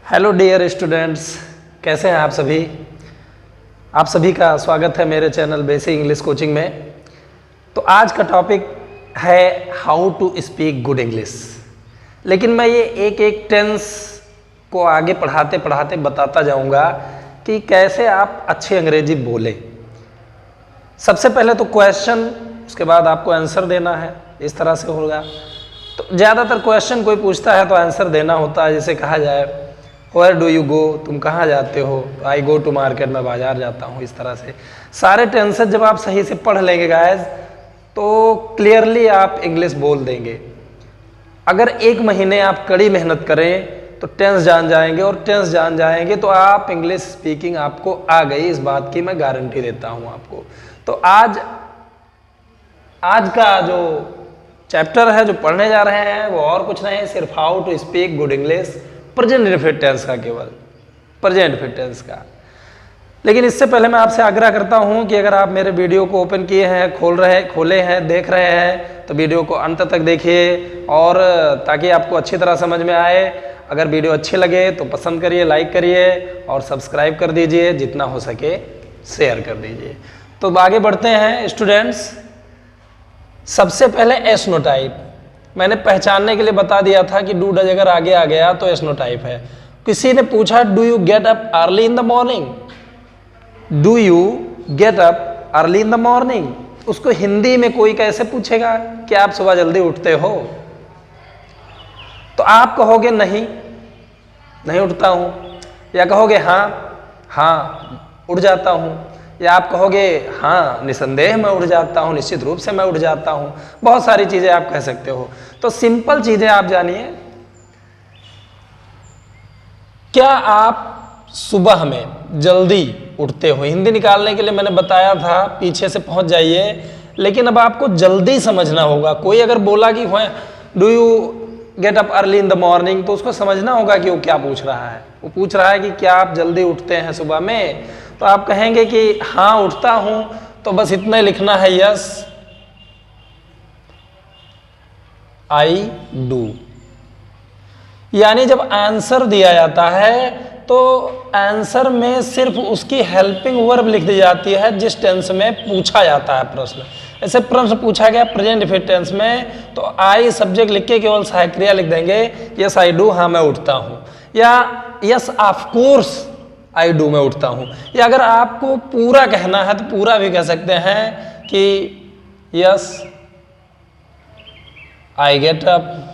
Hello dear students, कैसे हैं आप सभी। आप सभी का स्वागत है मेरे चैनल बेसिक इंग्लिश कोचिंग में। तो आज का टॉपिक है how to speak good English. लेकिन मैं ये एक एक टेंस को आगे पढ़ाते पढ़ाते बताता जाऊंगा कि कैसे आप अच्छी अंग्रेजी बोलें। सबसे पहले तो क्वेश्चन, उसके बाद आपको आंसर देना है, इस तरह से होगा। तो ज़्यादातर क्वेश्चन कोई पूछता है तो आंसर देना होता है। जैसे कहा जाए वेयर डू यू गो, तुम कहाँ जाते हो, आई गो टू मार्केट, मैं बाजार जाता हूँ। इस तरह से सारे टेंसेस जब आप सही से पढ़ लेंगे गाइस तो क्लियरली आप इंग्लिश बोल देंगे। अगर एक महीने आप कड़ी मेहनत करें तो टेंस जान जाएंगे, और टेंस जान जाएंगे तो आप इंग्लिश स्पीकिंग आपको आ गई, इस बात की मैं गारंटी देता हूँ आपको। तो आज का जो चैप्टर है जो पढ़ने जा रहे हैं वो और कुछ नहीं है, सिर्फ how to speak good English, present indefinite tense का, केवल प्रेजेंट इनडेफिनिट टेंस का। लेकिन इससे पहले मैं आपसे आग्रह करता हूं कि अगर आप मेरे वीडियो को ओपन किए हैं, खोले हैं, देख रहे हैं, तो वीडियो को अंत तक देखिए, और ताकि आपको अच्छी तरह समझ में आए। अगर वीडियो अच्छी लगे तो पसंद करिए, लाइक करिए और सब्सक्राइब कर दीजिए, जितना हो सके शेयर कर दीजिए। तो आगे बढ़ते हैं स्टूडेंट्स। सबसे पहले एस्नोटाइप मैंने पहचानने के लिए बता दिया था कि डू डज अगर आगे आ गया तो एस्नोटाइप है। किसी ने पूछा do you get up early in the morning, do you get up early in the morning, उसको हिंदी में कोई कैसे पूछेगा कि आप सुबह जल्दी उठते हो? तो आप कहोगे नहीं उठता हूं, या कहोगे हाँ उठ जाता हूं, या आप कहोगे हाँ निसंदेह मैं उठ जाता हूँ, निश्चित रूप से मैं उठ जाता हूँ। बहुत सारी चीज़ें आप कह सकते हो। तो सिंपल चीज़ें आप जानिए। क्या आप सुबह में जल्दी उठते हो? हिंदी निकालने के लिए मैंने बताया था, पीछे से पहुंच जाइए। लेकिन अब आपको जल्दी समझना होगा। कोई अगर बोला कि do you get up early in the morning, तो उसको समझना होगा कि वो क्या पूछ रहा है। वो पूछ रहा है कि क्या आप जल्दी उठते हैं सुबह में? तो आप कहेंगे कि हाँ उठता हूं, तो बस इतना ही लिखना है, यस आई डू। यानी जब आंसर दिया जाता है तो आंसर में सिर्फ उसकी हेल्पिंग वर्ब लिख दी जाती है जिस टेंस में पूछा जाता है प्रश्न। ऐसे प्रश्न पूछा गया प्रेजेंट इनडेफिनिट टेंस में, तो आई सब्जेक्ट लिख के केवल सहायक क्रिया लिख देंगे, यस आई डू, हाँ मैं उठता हूं, या yes of course I do, मैं उठता हूं। या अगर आपको पूरा कहना है तो पूरा भी कह सकते हैं कि yes I get up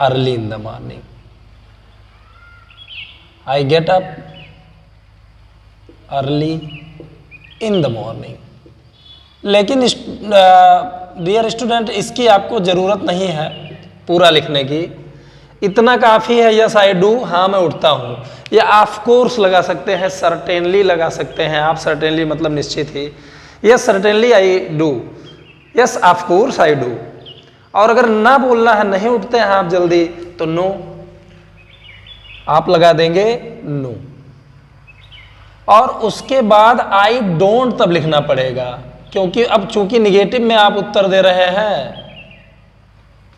early in the morning, I get up early in the morning. लेकिन डियर स्टूडेंट, इसकी आपको जरूरत नहीं है पूरा लिखने की, इतना काफी है, यस आई डू, हाँ मैं उठता हूं। या ऑफ कोर्स लगा सकते हैं, सर्टेनली लगा सकते हैं आप, सर्टेनली मतलब निश्चित ही, yes certainly I do, yes of course I do. और अगर ना बोलना है, नहीं उठते हैं आप जल्दी, तो नो आप लगा देंगे, नो। और उसके बाद आई डोंट तब लिखना पड़ेगा, क्योंकि अब चूंकि निगेटिव में आप उत्तर दे रहे हैं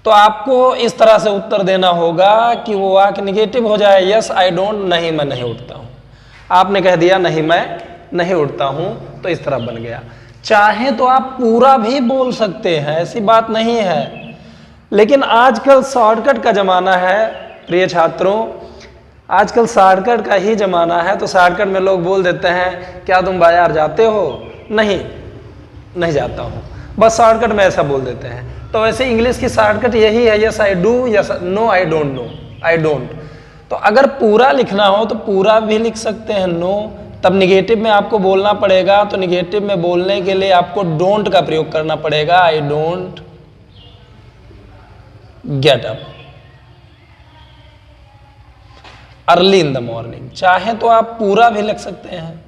तो आपको इस तरह से उत्तर देना होगा कि वो वाक्य निगेटिव हो जाए, यस आई डोंट, नहीं मैं नहीं उठता हूं। आपने कह दिया नहीं मैं नहीं उठता हूं, तो इस तरह बन गया। चाहे तो आप पूरा भी बोल सकते हैं, ऐसी बात नहीं है। लेकिन आजकल शॉर्टकट का जमाना है प्रिय छात्रों, आजकल शॉर्टकट का ही जमाना है। तो शॉर्टकट में लोग बोल देते हैं क्या तुम बाजार जाते हो? नहीं जाता हूं, बस शॉर्टकट में ऐसा बोल देते हैं। तो वैसे इंग्लिश की शॉर्टकट यही है, yes I do, yes no I don't know, I don't. तो अगर पूरा लिखना हो तो पूरा भी लिख सकते हैं, नो, तब निगेटिव में आपको बोलना पड़ेगा। तो निगेटिव में बोलने के लिए आपको डोंट का प्रयोग करना पड़ेगा, I don't get up early in the morning. चाहे तो आप पूरा भी लिख सकते हैं।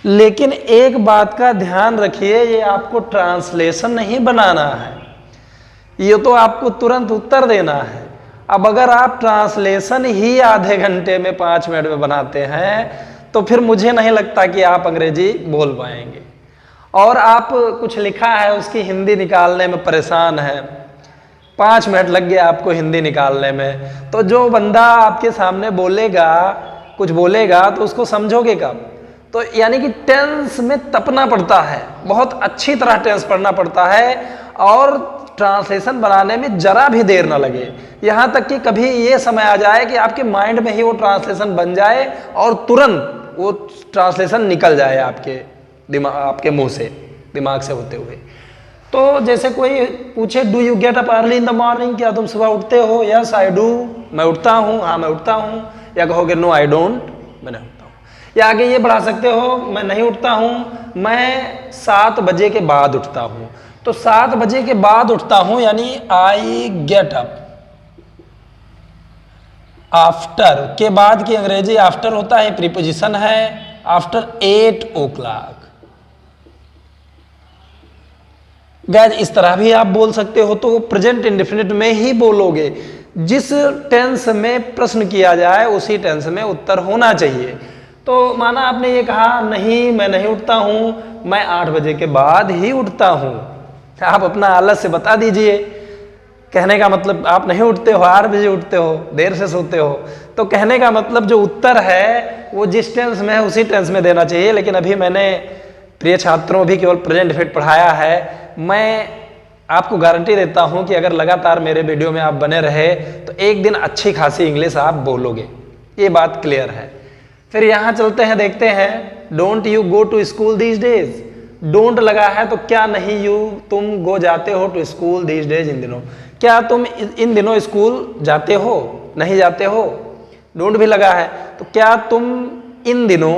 लेकिन एक बात का ध्यान रखिए, ये आपको ट्रांसलेशन नहीं बनाना है, ये तो आपको तुरंत उत्तर देना है। अब अगर आप ट्रांसलेशन ही आधे घंटे में 5 मिनट में बनाते हैं तो फिर मुझे नहीं लगता कि आप अंग्रेजी बोल पाएंगे। और आप कुछ लिखा है उसकी हिंदी निकालने में परेशान है, 5 मिनट लग गया आपको हिंदी निकालने में, तो जो बंदा आपके सामने बोलेगा कुछ बोलेगा तो उसको समझोगे कब? तो यानी कि टेंस में तपना पड़ता है, बहुत अच्छी तरह टेंस पढ़ना पड़ता है और ट्रांसलेशन बनाने में जरा भी देर ना लगे, यहाँ तक कि कभी ये समय आ जाए कि आपके माइंड में ही वो ट्रांसलेशन बन जाए और तुरंत वो ट्रांसलेशन निकल जाए आपके मुंह से, दिमाग से होते हुए। तो जैसे कोई पूछे do you get up early in the morning, क्या तुम सुबह उठते हो? यस आई डू, मैं उठता हूँ, हाँ मैं उठता हूँ। या कहोगे नो आई डोंट, मैं नहीं उठता हूँ। या आगे ये बढ़ा सकते हो, मैं नहीं उठता हूँ, मैं 7 बजे के बाद उठता हूँ। तो 7 बजे के बाद उठता हूँ यानी आई गेट अप। आफ्टर के बाद की अंग्रेजी आफ्टर होता है, प्रीपोजिशन है, आफ्टर 8 o'clock। गैज इस तरह भी आप बोल सकते हो, तो प्रेजेंट इंडेफिनिट में ही बोलोगे। जिस टेंस में प्रश्न किया जाए उसी टेंस में उत्तर होना चाहिए। तो माना आपने ये कहा नहीं मैं नहीं उठता हूं, मैं 8 बजे के बाद ही उठता हूं, आप अपना आलस से बता दीजिए। कहने का मतलब आप नहीं उठते हो, 8 बजे उठते हो, देर से सोते हो। तो कहने का मतलब जो उत्तर है वो जिस टेंस में है उसी टेंस में देना चाहिए। लेकिन अभी मैंने प्रिय छात्रों भी केवल प्रेजेंट फिट पढ़ाया है। मैं आपको गारंटी देता हूं कि अगर लगातार मेरे वीडियो में आप बने रहे तो एक दिन अच्छी खासी इंग्लिश आप बोलोगे, ये बात क्लियर है। फिर यहां चलते हैं, देखते हैं don't you go to school these days. Don't लगा है तो क्या नहीं यू तुम गो जाते हो टू स्कूल दीज डेज, इन दिनों क्या तुम इन दिनों स्कूल जाते हो, नहीं जाते हो। डोंट भी लगा है तो क्या तुम इन दिनों,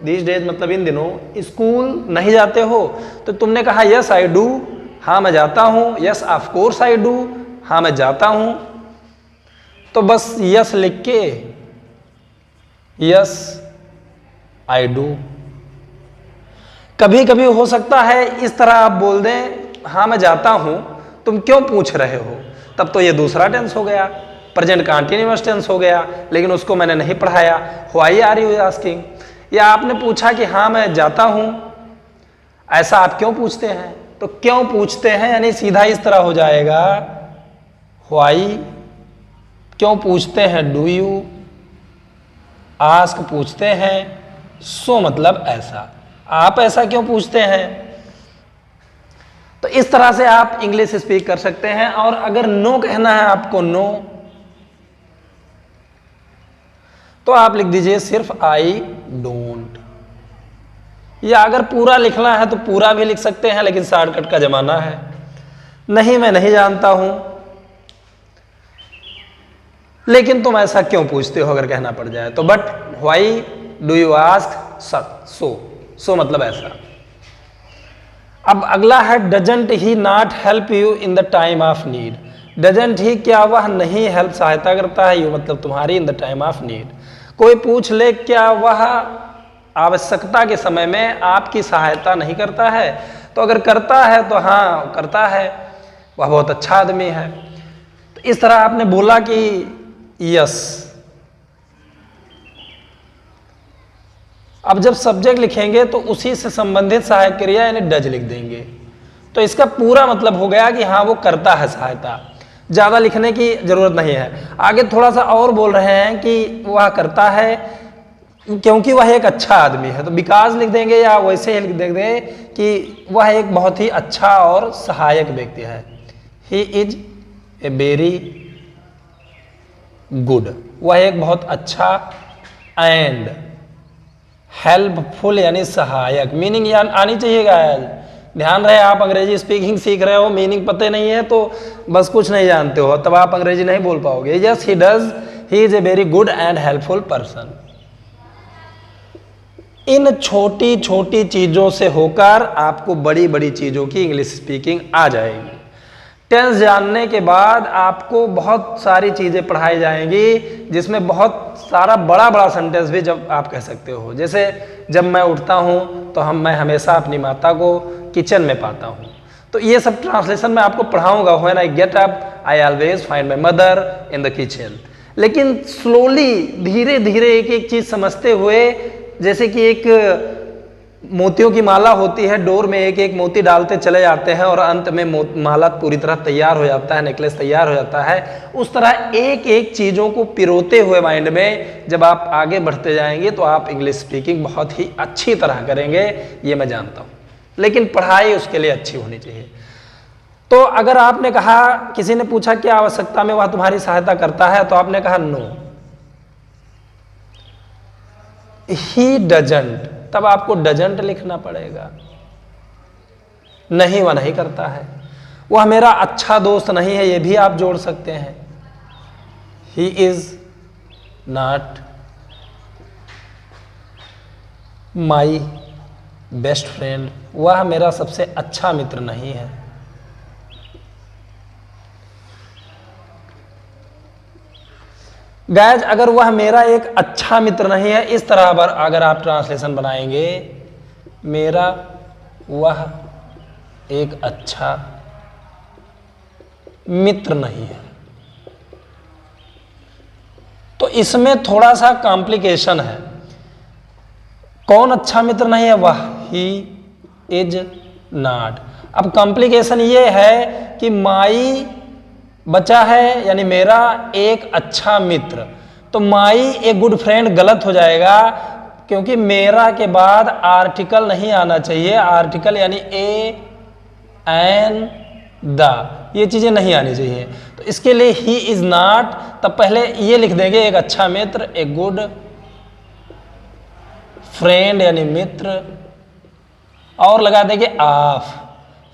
दीज डेज मतलब इन दिनों, स्कूल नहीं जाते हो। तो तुमने कहा यस आई डू, हाँ मैं जाता हूं, yes of course I do, हाँ मैं जाता हूं। तो बस यस लिख के यस आई डू। कभी कभी हो सकता है इस तरह आप बोल दें हाँ मैं जाता हूं, तुम क्यों पूछ रहे हो, तब तो ये दूसरा टेंस हो गया, प्रेजेंट कंटीन्यूअस टेंस हो गया, लेकिन उसको मैंने नहीं पढ़ाया। व्हाई आर यू आस्किंग, या आपने पूछा कि हाँ मैं जाता हूं, ऐसा आप क्यों पूछते हैं, तो क्यों पूछते हैं यानी सीधा इस तरह हो जाएगा व्हाई, क्यों पूछते हैं डू यू, आस्क पूछते हैं, सो मतलब ऐसा, आप ऐसा क्यों पूछते हैं। तो इस तरह से आप इंग्लिश स्पीक कर सकते हैं। और अगर नो कहना है आपको, नो, तो आप लिख दीजिए सिर्फ आई डोंट। या अगर पूरा लिखना है तो पूरा भी लिख सकते हैं, लेकिन शॉर्टकट का जमाना है। नहीं मैं नहीं जानता हूं, लेकिन तुम ऐसा क्यों पूछते हो अगर कहना पड़ जाए तो। But why do you ask so मतलब ऐसा। अब अगला है doesn't he not help you in the time of need. Doesn't ही क्या वह नहीं हेल्प सहायता करता है, यू मतलब तुम्हारी, in the time of need. कोई पूछ ले क्या वह आवश्यकता के समय में आपकी सहायता नहीं करता है, तो अगर करता है तो हाँ करता है, वह बहुत अच्छा आदमी है। तो इस तरह आपने बोला कि यस। अब जब सब्जेक्ट लिखेंगे तो उसी से संबंधित सहायक क्रिया यानी डज लिख देंगे। तो इसका पूरा मतलब हो गया कि हाँ वो करता है सहायता, ज्यादा लिखने की जरूरत नहीं है। आगे थोड़ा सा और बोल रहे हैं कि वह करता है क्योंकि वह एक अच्छा आदमी है, तो बिकॉज लिख देंगे, या वैसे ही लिख देंगे कि वह एक बहुत ही अच्छा और सहायक व्यक्ति है। ही इज ए वेरी गुड, वह एक बहुत अच्छा एंड हेल्पफुल यानी सहायक। मीनिंग आनी चाहिए गाइस, ध्यान रहे आप अंग्रेजी स्पीकिंग सीख रहे हो, मीनिंग पते नहीं है तो बस कुछ नहीं जानते हो, तब आप अंग्रेजी नहीं बोल पाओगे। Yes he does, he is a very good and helpful person. इन छोटी छोटी चीजों से होकर आपको बड़ी बड़ी चीजों की इंग्लिश स्पीकिंग आ जाएगी। टेंस जानने के बाद आपको बहुत सारी चीजें पढ़ाई जाएंगी, जिसमें बहुत सारा बड़ा बड़ा सेंटेंस भी जब आप कह सकते हो। जैसे जब मैं उठता हूं तो मैं हमेशा अपनी माता को किचन में पाता हूं, तो ये सब ट्रांसलेशन मैं आपको पढ़ाऊंगा। When I get up I always find my mother in the kitchen. लेकिन स्लोली धीरे धीरे एक एक चीज समझते हुए, जैसे कि एक मोतियों की माला होती है, डोर में एक एक मोती डालते चले जाते हैं और अंत में माला पूरी तरह तैयार हो जाता है, नेकलेस तैयार हो जाता है। उस तरह एक एक चीज़ों को पिरोते हुए माइंड में जब आप आगे बढ़ते जाएंगे तो आप इंग्लिश स्पीकिंग बहुत ही अच्छी तरह करेंगे, ये मैं जानता हूँ। लेकिन पढ़ाई उसके लिए अच्छी होनी चाहिए। तो अगर आपने कहा, किसी ने पूछा क्या आवश्यकता में वह तुम्हारी सहायता करता है, तो आपने कहा नो ही डजंट, तब आपको डजंट लिखना पड़ेगा। नहीं, वह नहीं करता है, वह मेरा अच्छा दोस्त नहीं है, यह भी आप जोड़ सकते हैं। He is not my best friend, वह मेरा सबसे अच्छा मित्र नहीं है। गाइज, अगर वह मेरा एक अच्छा मित्र नहीं है, इस तरह पर अगर आप ट्रांसलेशन बनाएंगे, मेरा वह एक अच्छा मित्र नहीं है, तो इसमें थोड़ा सा कॉम्प्लिकेशन है। कौन अच्छा मित्र नहीं है? वह, ही इज नॉट। अब कॉम्प्लिकेशन ये है कि माई बचा है, यानी मेरा एक अच्छा मित्र, तो माई ए गुड फ्रेंड गलत हो जाएगा, क्योंकि मेरा के बाद आर्टिकल नहीं आना चाहिए। आर्टिकल यानी ए, एन, द, ये चीजें नहीं आनी चाहिए। तो इसके लिए ही इज नॉट, तब पहले ये लिख देंगे एक अच्छा मित्र, ए गुड फ्रेंड यानी मित्र, और लगा देंगे ऑफ,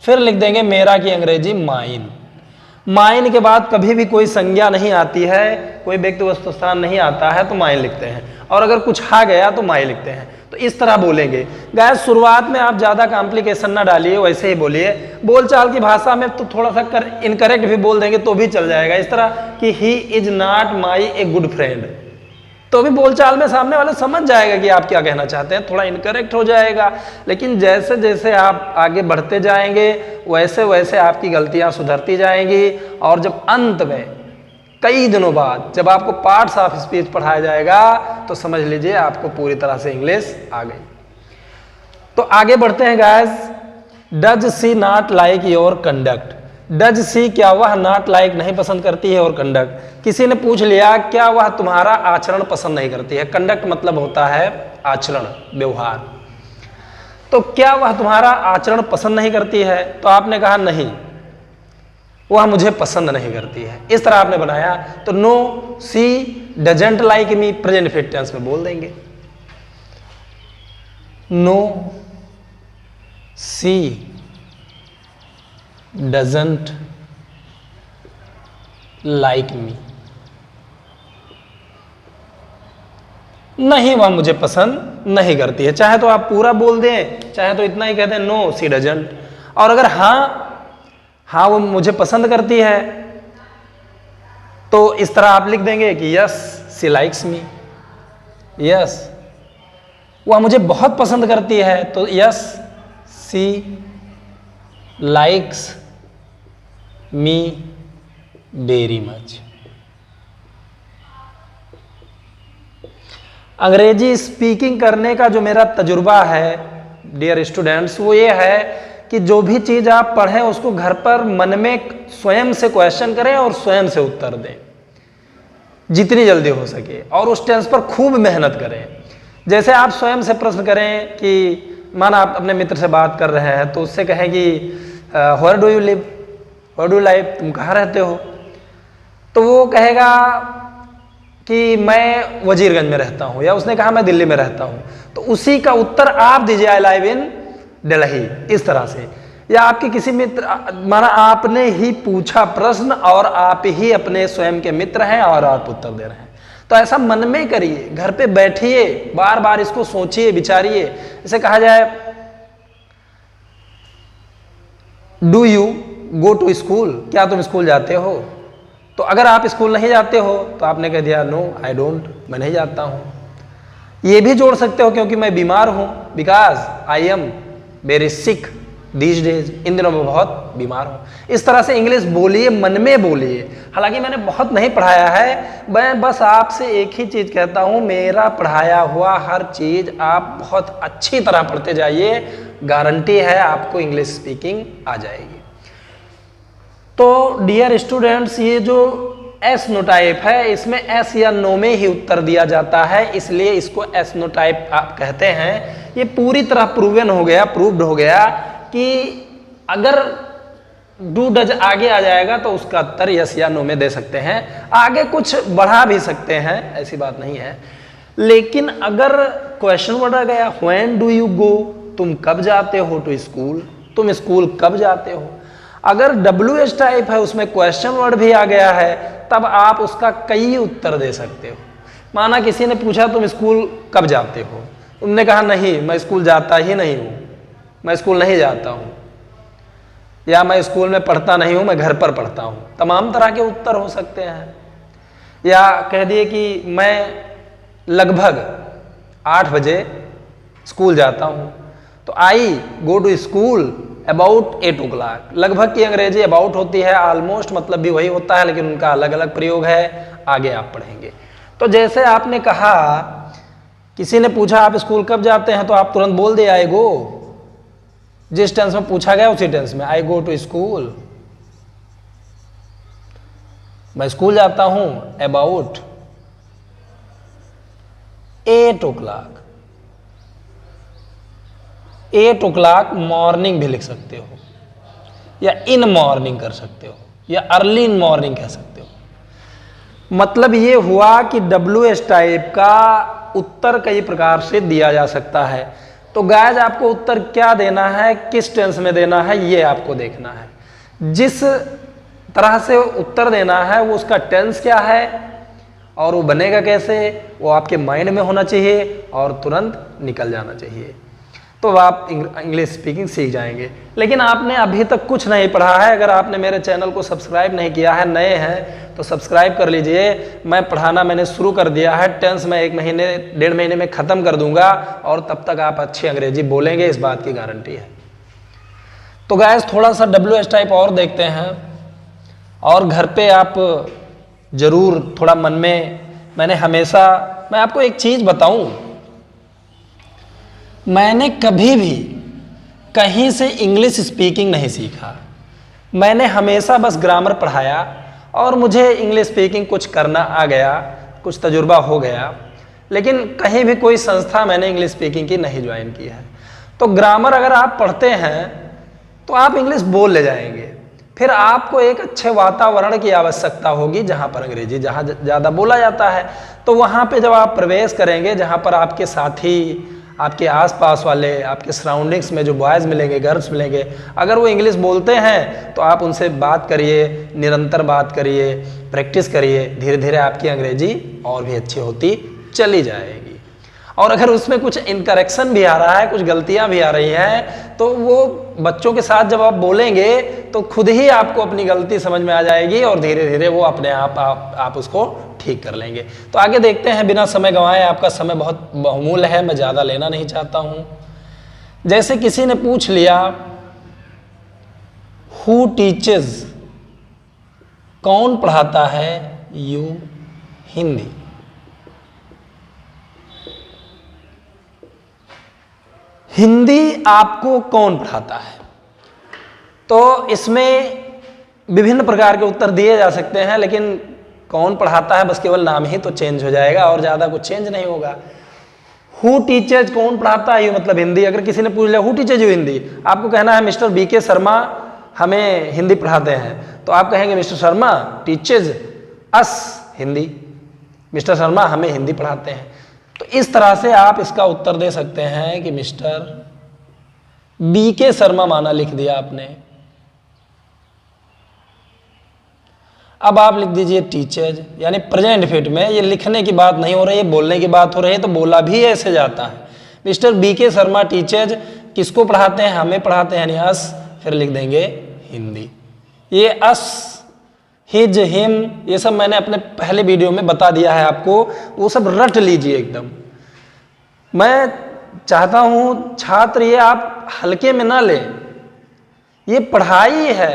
फिर लिख देंगे मेरा की अंग्रेजी माइन। माइन के बाद कभी भी कोई संज्ञा नहीं आती है, कोई व्यक्ति वस्तु स्थान नहीं आता है, तो माइन लिखते हैं, और अगर कुछ आ गया तो माई लिखते हैं। तो इस तरह बोलेंगे। गाइस, शुरुआत में आप ज़्यादा कॉम्प्लिकेशन ना डालिए, वैसे ही बोलिए। बोलचाल की भाषा में तो थोड़ा सा इनकरेक्ट भी बोल देंगे तो भी चल जाएगा। इस तरह कि he is not my a good friend, तो भी बोलचाल में सामने वाले समझ जाएगा कि आप क्या कहना चाहते हैं। थोड़ा इनकरेक्ट हो जाएगा, लेकिन जैसे जैसे आप आगे बढ़ते जाएंगे वैसे वैसे आपकी गलतियां सुधरती जाएंगी, और जब अंत में कई दिनों बाद जब आपको पार्ट्स ऑफ स्पीच पढ़ाया जाएगा तो समझ लीजिए आपको पूरी तरह से इंग्लिश आ गई। तो आगे बढ़ते हैं guys. Does she not like your conduct. Does she, क्या वह नॉट लाइक नहीं पसंद करती है, और कंडक्ट, किसी ने पूछ लिया क्या वह तुम्हारा आचरण पसंद नहीं करती है। कंडक्ट मतलब होता है आचरण, व्यवहार। तो क्या वह तुम्हारा आचरण पसंद नहीं करती है, तो आपने कहा नहीं, वह मुझे पसंद नहीं करती है। इस तरह आपने बनाया। तो no she doesn't like me, present fit tense में बोल देंगे no she doesn't like me, नहीं वह मुझे पसंद नहीं करती है। चाहे तो आप पूरा बोल दें, चाहे तो इतना ही कह दें नो सी डजंट। और अगर हाँ वो मुझे पसंद करती है, तो इस तरह आप लिख देंगे कि यस सी लाइक्स मी, यस वह मुझे बहुत पसंद करती है, तो यस सी लाइक्स मी वेरी मच। अंग्रेजी स्पीकिंग करने का जो मेरा तजुर्बा है डियर स्टूडेंट्स, वो ये है कि जो भी चीज़ आप पढ़ें उसको घर पर मन में स्वयं से क्वेश्चन करें और स्वयं से उत्तर दें जितनी जल्दी हो सके, और उस टेंस पर खूब मेहनत करें। जैसे आप स्वयं से प्रश्न करें कि माना आप अपने मित्र से बात कर रहे हैं, तो उससे कहें कि where do you live, where do live, तुम कहाँ रहते हो, तो वो कहेगा कि मैं वजीरगंज में रहता हूँ, या उसने कहा मैं दिल्ली में रहता हूँ, तो उसी का उत्तर आप दीजिए आई लाइव इन दिल्ली, इस तरह से। या आपके किसी मित्र, माना आपने ही पूछा प्रश्न और आप ही अपने स्वयं के मित्र हैं और आप उत्तर दे रहे हैं, तो ऐसा मन में करिए, घर पे बैठिए, बार बार इसको सोचिए, विचारिए। इसे कहा जाए do you go to school, क्या तुम स्कूल जाते हो, तो अगर आप स्कूल नहीं जाते हो तो आपने कह दिया नो आई डोंट, मैं नहीं जाता हूँ। ये भी जोड़ सकते हो क्योंकि मैं बीमार हूँ, because I am very sick, these days, इन दिनों में बहुत बीमार हूँ। इस तरह से इंग्लिश बोलिए, मन में बोलिए। हालांकि मैंने बहुत नहीं पढ़ाया है, मैं बस आपसे एक ही चीज़ कहता हूँ, मेरा पढ़ाया हुआ हर चीज़ आप बहुत अच्छी तरह पढ़ते जाइए, गारंटी है आपको इंग्लिश स्पीकिंग आ जाएगी। तो डियर स्टूडेंट्स, ये जो एस नो टाइप है, इसमें एस या नो में ही उत्तर दिया जाता है, इसलिए इसको एस नो टाइप आप कहते हैं। ये पूरी तरह प्रूवन हो गया, प्रूव्ड हो गया कि अगर डू डज आगे आ जाएगा तो उसका उत्तर यस या नो में दे सकते हैं। आगे कुछ बढ़ा भी सकते हैं, ऐसी बात नहीं है। लेकिन अगर क्वेश्चन वर्ड आ गया, व्हेन डू यू गो, तुम कब जाते हो टू स्कूल, तुम स्कूल कब जाते हो। अगर WH टाइप है, उसमें क्वेश्चन वर्ड भी आ गया है, तब आप उसका कई उत्तर दे सकते हो। माना किसी ने पूछा तुम स्कूल कब जाते हो, तुमने कहा नहीं मैं स्कूल जाता ही नहीं हूँ, मैं स्कूल नहीं जाता हूँ, या मैं स्कूल में पढ़ता नहीं हूँ, मैं घर पर पढ़ता हूँ। तमाम तरह के उत्तर हो सकते हैं। या कह दिए कि मैं लगभग 8 बजे स्कूल जाता हूँ, तो I go to school about 8 o'clock। लगभग की अंग्रेजी अबाउट होती है, ऑलमोस्ट मतलब भी वही होता है, लेकिन उनका अलग अलग प्रयोग है, आगे आप पढ़ेंगे। तो जैसे आपने कहा, किसी ने पूछा आप स्कूल कब जाते हैं, तो आप तुरंत बोल दिए आई गो। जिस टेंस में पूछा गया उसी टेंस में, आई गो टू स्कूल, मैं स्कूल जाता हूं अबाउट 8 o'clock। 8 o'clock मॉर्निंग भी लिख सकते हो, या इन मॉर्निंग कर सकते हो, या अर्ली इन मॉर्निंग कह सकते हो। मतलब ये हुआ कि WH टाइप का उत्तर कई प्रकार से दिया जा सकता है। तो गाइस आपको उत्तर क्या देना है, किस टेंस में देना है, ये आपको देखना है। जिस तरह से उत्तर देना है वो उसका टेंस क्या है और वो बनेगा कैसे, वो आपके माइंड में होना चाहिए और तुरंत निकल जाना चाहिए, तो आप इंग्लिश स्पीकिंग सीख जाएंगे। लेकिन आपने अभी तक कुछ नहीं पढ़ा है, अगर आपने मेरे चैनल को सब्सक्राइब नहीं किया है, नए हैं तो सब्सक्राइब कर लीजिए। मैं पढ़ाना मैंने शुरू कर दिया है, टेंस में 1 महीने 1.5 महीने में ख़त्म कर दूंगा, और तब तक आप अच्छी अंग्रेजी बोलेंगे, इस बात की गारंटी है। तो गाइस थोड़ा सा WH टाइप और देखते हैं, और घर पे आप ज़रूर थोड़ा मन में, मैं आपको एक चीज़ बताऊं, मैंने कभी भी कहीं से इंग्लिश स्पीकिंग नहीं सीखा। मैंने हमेशा बस ग्रामर पढ़ाया और मुझे इंग्लिश स्पीकिंग कुछ करना आ गया, कुछ तजुर्बा हो गया, लेकिन कहीं भी कोई संस्था मैंने इंग्लिश स्पीकिंग की नहीं ज्वाइन की है। तो ग्रामर अगर आप पढ़ते हैं तो आप इंग्लिश बोल ले जाएंगे, फिर आपको एक अच्छे वातावरण की आवश्यकता होगी जहाँ पर अंग्रेजी जहाँ ज़्यादा बोला जाता है। तो वहाँ पे जब आप प्रवेश करेंगे, जहाँ पर आपके साथी, आपके आसपास वाले, आपके सराउंडिंग्स में जो बॉयज़ मिलेंगे, गर्ल्स मिलेंगे, अगर वो इंग्लिश बोलते हैं तो आप उनसे बात करिए, निरंतर बात करिए, प्रैक्टिस करिए, धीरे धीरे आपकी अंग्रेजी और भी अच्छी होती चली जाएगी। और अगर उसमें कुछ इनकरेक्शन भी आ रहा है, कुछ गलतियां भी आ रही हैं, तो वो बच्चों के साथ जब आप बोलेंगे तो खुद ही आपको अपनी गलती समझ में आ जाएगी और धीरे धीरे वो अपने आप उसको ठीक कर लेंगे। तो आगे देखते हैं, बिना समय गंवाए, आपका समय बहुत बहुमूल्य है, मैं ज़्यादा लेना नहीं चाहता हूँ। जैसे किसी ने पूछ लिया हु टीचेस, कौन पढ़ाता है यू हिंदी। हिंदी आपको कौन पढ़ाता है, तो इसमें विभिन्न प्रकार के उत्तर दिए जा सकते हैं, लेकिन कौन पढ़ाता है बस केवल नाम ही तो चेंज हो जाएगा और ज़्यादा कुछ चेंज नहीं होगा। हु टीचर्स, कौन पढ़ाता है, मतलब हिंदी। अगर किसी ने पूछ लिया हु टीचर्स यू हिंदी, आपको कहना है मिस्टर BK शर्मा हमें हिंदी पढ़ाते हैं, तो आप कहेंगे मिस्टर शर्मा टीचर्स अस हिंदी, मिस्टर शर्मा हमें हिंदी पढ़ाते हैं। तो इस तरह से आप इसका उत्तर दे सकते हैं कि मिस्टर BK शर्मा माना लिख दिया आपने। अब आप लिख दीजिए टीचर्स, यानी प्रेजेंट फिट में, ये लिखने की बात नहीं हो रही है, बोलने की बात हो रही है, तो बोला भी ऐसे जाता है। मिस्टर BK शर्मा टीचर्स किसको पढ़ाते हैं, हमें पढ़ाते हैं, यानी अस, फिर लिख देंगे हिंदी। ये अस, हिज, हिम, ये सब मैंने अपने पहले वीडियो में बता दिया है आपको, वो सब रट लीजिए एकदम। मैं चाहता हूँ छात्र ये आप हल्के में ना लें, ये पढ़ाई है।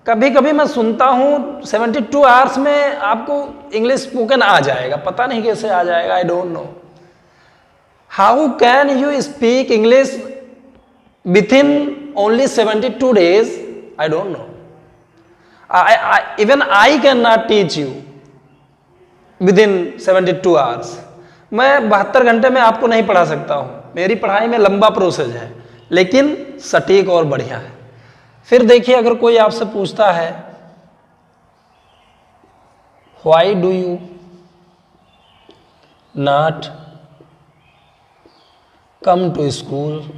कभी कभी मैं सुनता हूँ 72 आवर्स में आपको इंग्लिश स्पोकन आ जाएगा, पता नहीं कैसे आ जाएगा, आई don't no. How can you speak English with in only 72 days? I don't no. Even I can not teach you with in 72 hours. मैं 72 घंटे में आपको नहीं पढ़ा सकता हूं, मेरी पढ़ाई में लंबा प्रोसेस है, लेकिन सटीक और बढ़िया है। फिर देखिए, अगर कोई आपसे पूछता है why do you not come to school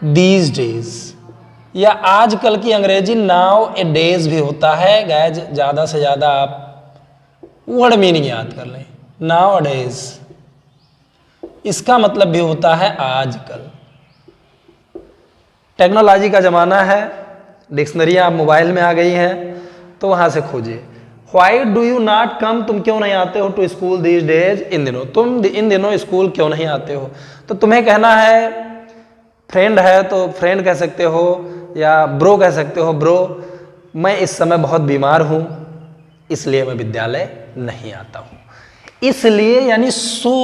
these days, या आजकल की अंग्रेजी नाउ ए डेज भी होता है। गाइज ज्यादा से ज्यादा आप वर्ड मीनिंग याद कर लें। नाउ डेज इसका मतलब भी होता है आजकल। टेक्नोलॉजी का जमाना है, डिक्शनरियां आप मोबाइल में आ गई हैं, तो वहां से खोजिए। Why do you not come, तुम क्यों नहीं आते हो टू स्कूल दीज डेज, इन दिनों, तुम इन दिनों स्कूल क्यों नहीं आते हो। तो तुम्हें कहना है, फ्रेंड है तो फ्रेंड कह सकते हो, या ब्रो कह सकते हो, ब्रो मैं इस समय बहुत बीमार हूं इसलिए मैं विद्यालय नहीं आता हूं। इसलिए यानी सो,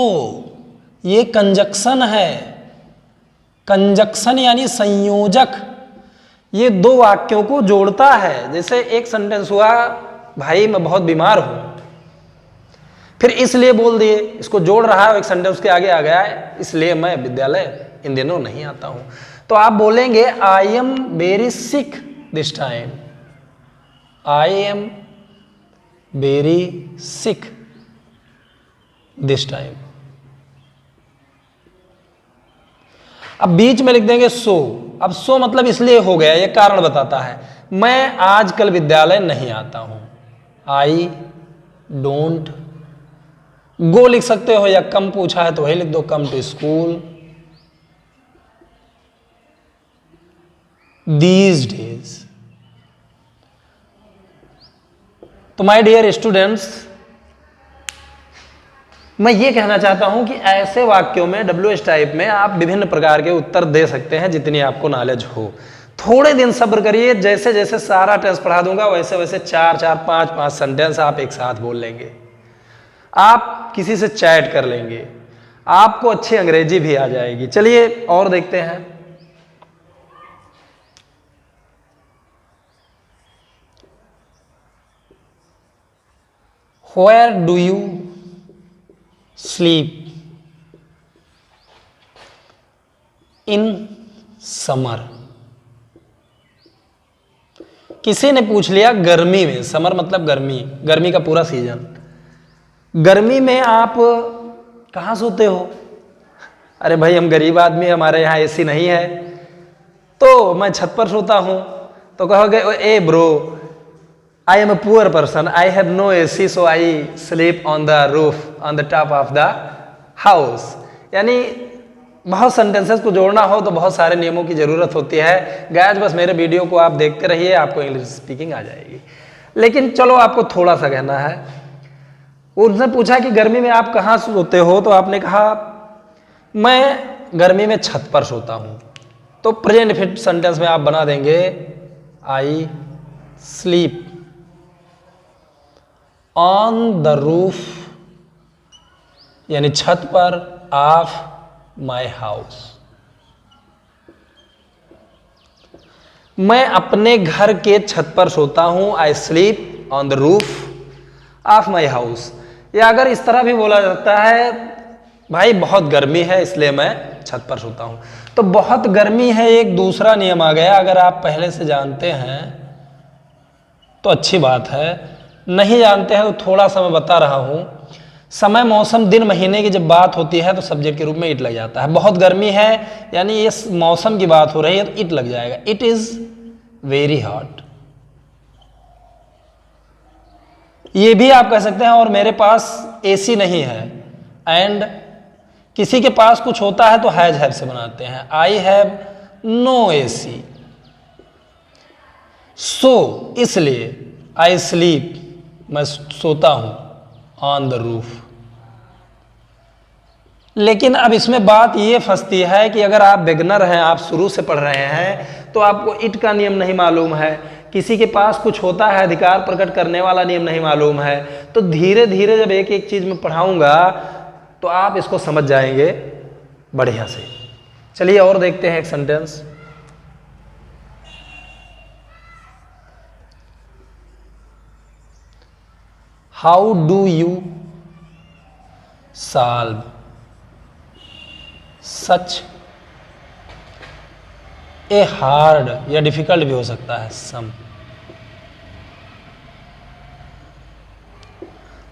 ये कंजक्शन है। कंजक्शन यानी संयोजक, ये दो वाक्यों को जोड़ता है। जैसे एक सेंटेंस हुआ, भाई मैं बहुत बीमार हूं, फिर इसलिए बोल दिए, इसको जोड़ रहा है, एक सेंटेंस के आगे आ गया है, इसलिए मैं विद्यालय इन दिनों नहीं आता हूं। तो आप बोलेंगे आई am very sick this time, I am very sick this time. अब बीच में लिख देंगे सो। अब सो मतलब इसलिए हो गया, ये कारण बताता है, मैं आजकल विद्यालय नहीं आता हूं। आई डोंट गो लिख सकते हो, या कम पूछा है तो वही लिख दो, come to school these days. तो माय डियर स्टूडेंट्स, मैं ये कहना चाहता हूं कि ऐसे वाक्यों में WH टाइप में आप विभिन्न प्रकार के उत्तर दे सकते हैं जितनी आपको नॉलेज हो। थोड़े दिन सब्र करिए, जैसे जैसे सारा टेंस पढ़ा दूंगा वैसे वैसे 4-4, 5-5 सेंटेंस आप एक साथ बोल लेंगे। आप किसी से चैट कर लेंगे, आपको अच्छी अंग्रेजी भी आ जाएगी। चलिए और देखते हैं। Where do you sleep in summer? किसी ने पूछ लिया गर्मी में, समर मतलब गर्मी, गर्मी का पूरा सीजन। गर्मी में आप कहाँ सोते हो? अरे भाई हम गरीब आदमी, हमारे यहाँ एसी नहीं है, तो मैं छत पर सोता हूँ। तो कहोगे ए bro, I am a poor person, I have no AC, so I sleep on the roof on the top of the house. यानी बहुत सेंटेंसेस को जोड़ना हो तो बहुत सारे नियमों की जरूरत होती है। गाइस बस मेरे वीडियो को आप देखते रहिए, आपको इंग्लिश स्पीकिंग आ जाएगी। लेकिन चलो आपको थोड़ा सा कहना है। उनसे पूछा कि गर्मी में आप कहाँ सोते हो, तो आपने कहा मैं गर्मी में छत पर सोता हूं। तो प्रेजेंट फिट सेंटेंस में आप बना देंगे आई स्लीप ऑन द रूफ, यानी छत पर, ऑफ माई हाउस। मैं अपने घर के छत पर सोता हूं, आई sleep on the roof of my house. या अगर इस तरह भी बोला जाता है, भाई बहुत गर्मी है इसलिए मैं छत पर सोता हूं। तो बहुत गर्मी है एक दूसरा नियम आ गया। अगर आप पहले से जानते हैं तो अच्छी बात है, नहीं जानते हैं तो थोड़ा सा मैं बता रहा हूं। समय, मौसम, दिन, महीने की जब बात होती है तो सब्जेक्ट के रूप में इट लग जाता है। बहुत गर्मी है यानी ये मौसम की बात हो रही है तो इट लग जाएगा, इट इज वेरी हॉट। ये भी आप कह सकते हैं और मेरे पास एसी नहीं है। एंड किसी के पास कुछ होता है तो हैव से बनाते हैं, आई हैव नो एसी। सो इसलिए आई स्लीप, मैं सोता हूं ऑन द रूफ। लेकिन अब इसमें बात ये फंसती है कि अगर आप बिगनर हैं, आप शुरू से पढ़ रहे हैं, तो आपको इट का नियम नहीं मालूम है, किसी के पास कुछ होता है अधिकार प्रकट करने वाला नियम नहीं मालूम है, तो धीरे धीरे जब एक एक चीज में पढ़ाऊंगा तो आप इसको समझ जाएंगे बढ़िया से। चलिए और देखते हैं एक sentence. How do you solve such a hard, या डिफिकल्ट भी हो सकता है, सम।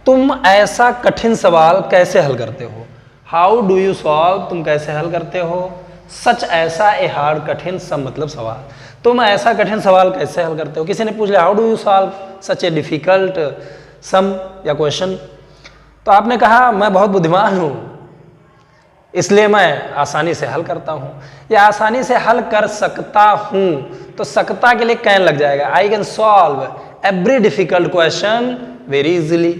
तुम ऐसा कठिन सवाल कैसे हल करते हो। हाउ डू यू सॉल्व, तुम कैसे हल करते हो। सच ऐसा ए हार्ड, कठिन, सम मतलब सवाल। तुम ऐसा कठिन सवाल कैसे हल करते हो। किसी ने पूछ लिया how do you solve such a difficult sum या क्वेश्चन, तो आपने कहा मैं बहुत बुद्धिमान हूं इसलिए मैं आसानी से हल करता हूं, या आसानी से हल कर सकता हूं, तो सकता के लिए कैन लग जाएगा। आई can solve every difficult question very easily.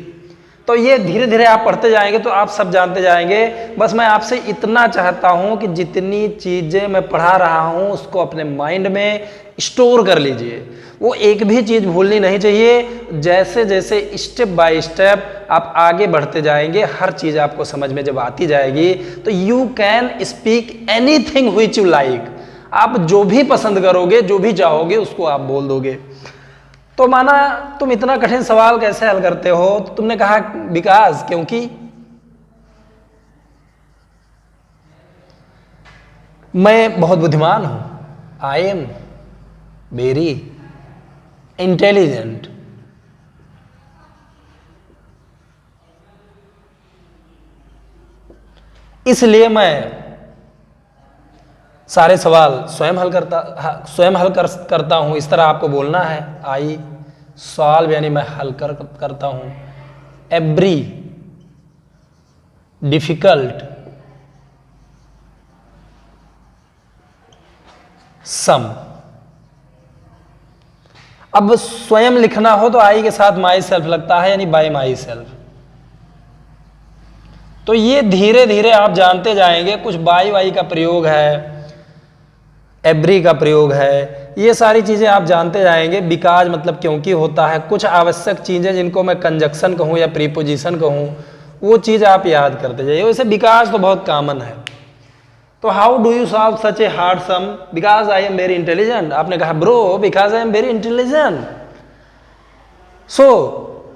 तो ये धीरे धीरे आप पढ़ते जाएंगे तो आप सब जानते जाएंगे। बस मैं आपसे इतना चाहता हूं कि जितनी चीजें मैं पढ़ा रहा हूं उसको अपने माइंड में स्टोर कर लीजिए, वो एक भी चीज भूलनी नहीं चाहिए। जैसे जैसे स्टेप बाय स्टेप आप आगे बढ़ते जाएंगे, हर चीज आपको समझ में जब आती जाएगी तो you can speak anything which you like. आप जो भी पसंद करोगे, जो भी चाहोगे उसको आप बोल दोगे। तो माना तुम इतना कठिन सवाल कैसे हल करते हो, तो तुमने कहा बिकॉज, क्योंकि। मैं बहुत बुद्धिमान हूं, आई एम वेरी इंटेलिजेंट। इसलिए मैं सारे सवाल स्वयं हल करता हूं। इस तरह आपको बोलना है। आई सॉल्व यानी मैं हल करता हूं एवरी डिफिकल्ट सम। अब स्वयं लिखना हो तो आई के साथ माई सेल्फ लगता है, यानी बाय माई सेल्फ। तो ये धीरे धीरे आप जानते जाएंगे। कुछ बाई वाई का प्रयोग है, एवरी का प्रयोग है, ये सारी चीजें आप जानते जाएंगे। बिकॉज मतलब क्योंकि होता है। कुछ आवश्यक चीजें जिनको मैं कंजक्शन कहूं या प्रीपोजिशन कहूं, वो चीज आप याद करते जाइए। वैसे बिकॉज तो बहुत कॉमन है। तो how do you solve such a hard sum, because I am very intelligent. आपने कहा bro because I am very intelligent, so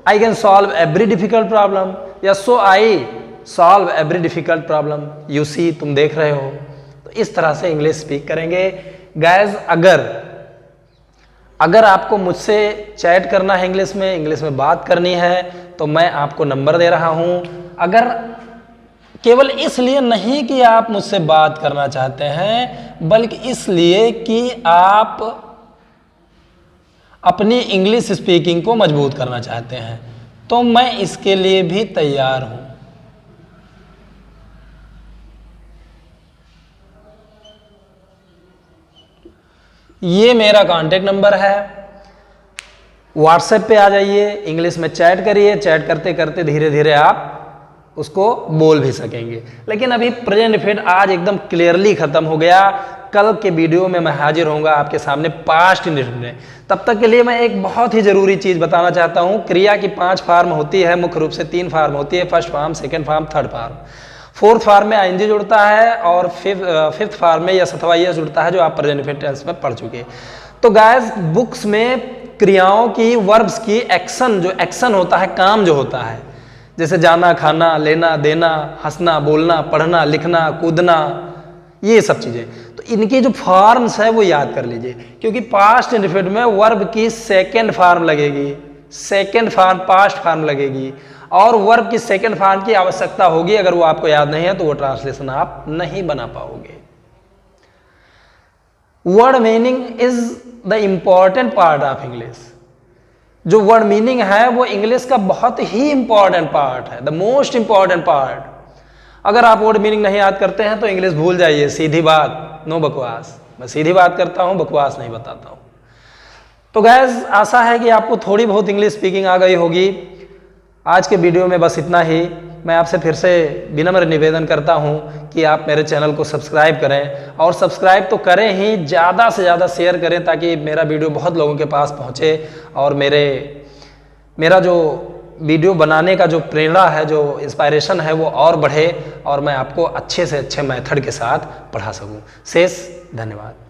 I can solve every difficult problem, या so I solve every difficult problem. You see, तुम देख रहे हो। तो इस तरह से इंग्लिश स्पीक करेंगे। गाइज अगर आपको मुझसे चैट करना है इंग्लिश में बात करनी है, तो मैं आपको नंबर दे रहा हूं। अगर केवल इसलिए नहीं कि आप मुझसे बात करना चाहते हैं, बल्कि इसलिए कि आप अपनी इंग्लिश स्पीकिंग को मजबूत करना चाहते हैं, तो मैं इसके लिए भी तैयार हूं। ये मेरा कांटेक्ट नंबर है। व्हाट्सएप पे आ जाइए, इंग्लिश में चैट करिए। चैट करते करते धीरे धीरे आप उसको बोल भी सकेंगे। लेकिन अभी प्रेजेंट इफेक्ट आज एकदम क्लियरली खत्म हो गया। कल के वीडियो में मैं हाजिर होऊंगा आपके सामने पास्ट इंडेफिनिट में। तब तक के लिए मैं एक बहुत ही जरूरी चीज बताना चाहता हूं। क्रिया की 5 फॉर्म होती है, मुख्य रूप से 3 फॉर्म होती है। First form, second form, third form. Fourth form में आईएनजी जुड़ता है, और फिफ्थ फॉर्म में या सतवा जुड़ता है, जो आप प्रेजेंट इनडेफिनिट टेंस में पढ़ चुके। तो गाइस बुक्स में क्रियाओं की, वर्ब्स की एक्शन, जो एक्शन होता है, काम जो होता है, जैसे जाना, खाना, लेना, देना, हंसना, बोलना, पढ़ना, लिखना, कूदना, ये सब चीजें, तो इनकी जो फॉर्म्स है वो याद कर लीजिए। क्योंकि पास्ट इंडेफिनिट में वर्ब की सेकेंड फॉर्म लगेगी, सेकेंड फॉर्म पास्ट फॉर्म लगेगी, और वर्ब की सेकेंड फॉर्म की आवश्यकता होगी। अगर वो आपको याद नहीं है तो वो ट्रांसलेशन आप नहीं बना पाओगे। Word meaning is the important part of English. जो वर्ड मीनिंग है वो इंग्लिश का बहुत ही इंपॉर्टेंट पार्ट है, द मोस्ट इंपॉर्टेंट पार्ट। अगर आप वर्ड मीनिंग नहीं याद करते हैं तो इंग्लिश भूल जाइए, सीधी बात, नो बकवास। मैं सीधी बात करता हूं, बकवास नहीं बताता हूं। तो गाइस आशा है कि आपको थोड़ी बहुत इंग्लिश स्पीकिंग आ गई होगी। आज के वीडियो में बस इतना ही। मैं आपसे फिर से विनम्र निवेदन करता हूं कि आप मेरे चैनल को सब्सक्राइब करें, और सब्सक्राइब तो करें ही, ज़्यादा से ज़्यादा शेयर करें ताकि मेरा वीडियो बहुत लोगों के पास पहुंचे और मेरा जो वीडियो बनाने का जो प्रेरणा है, जो इंस्पायरेशन है, वो और बढ़े और मैं आपको अच्छे से अच्छे मेथड के साथ पढ़ा सकूं। शेष धन्यवाद।